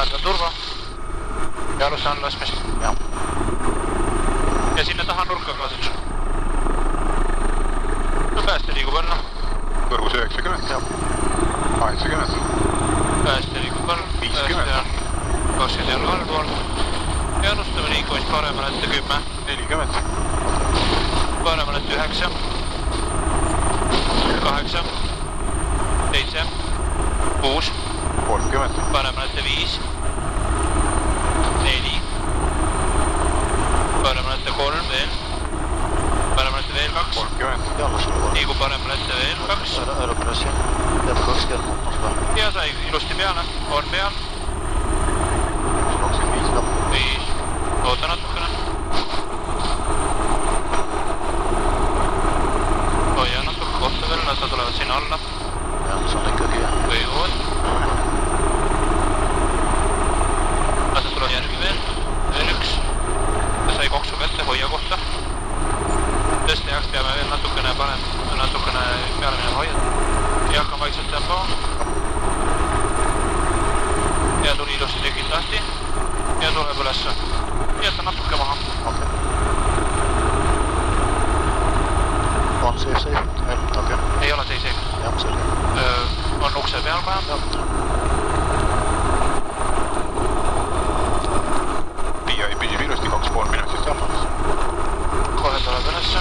Määrdan turva. Ja alustan laskmist. Ja sinna taha nurka kaasaks. Pääste liigub alla. Kõrgus 90. 80. Pääste liigub alla. 50. 20 jalga allpool. Ja alustame liikumist paremale ette 10. 40. Paremale ette 9. 8. 7. 6. 30. Paremale ette 5. 4. Paremale ette 3 veel. Paremale ette veel 2. 30. Liigub paremale ette veel 2. Aeropressi. Tead 20 muutus. Ja sai ilusti peale. On peal. 25 tapp. 5. Oota natukene. Hoia natuke kohta veel, nad tulevad sinna alla. Jah, see on ikkagi Kõiguvad. Nad tulevad järgi veel. Veel 1. Ta sai koksu kätte, hoia kohta. Tõesti heaks peame veel natukene peale minema hoiad. Ja hakkame vaikselt tempo. Ja tuli ilusti tekid lahti. Ja tuleb ülesse. Jäta natuke maha. on see. Okay. Ei ole see. Jah, selge. On ukse peal kohe. Viia püsib ilusti 2,5 minutit jammas. Kohe tuleb ülesse.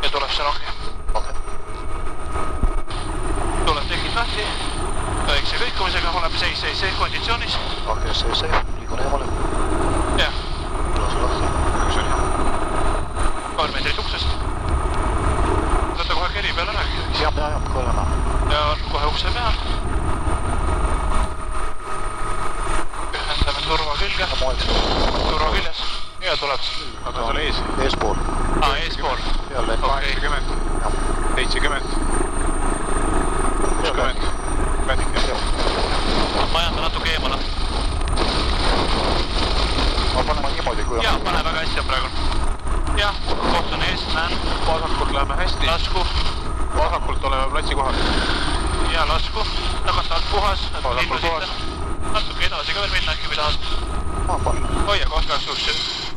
Ja tuleb see rohkem. Tuleb tekid lahti. Väikse kõikumisega oleme seis konditsioonis. Okei, see. Liigun eemale. Jah. Lase lahti. Üks oli. 3 meetrit uksest. Võta kohe keri peale ära. Jah, kohe lähe. Ja on kohe ukse peal. Ühendame turva külge. Turva küljes. Ja tuleb. Aga seal ees. Eespool. Eespool. Jälle. 80. 70. 60. Majanda natuke eemale. Ma panen niimoodi, kui Jah, pane väga hästi praegu. Jah, koht on ees, näen. Vasakult läheme hästi. Lasku. Vasakult oleme platsi kohal. Ja lasku. Tagant alt puhas. Vasakult puhas. Natuke edasi ka veel minna äkki, kui tahad. ma panen. Hoia koht 2 üks.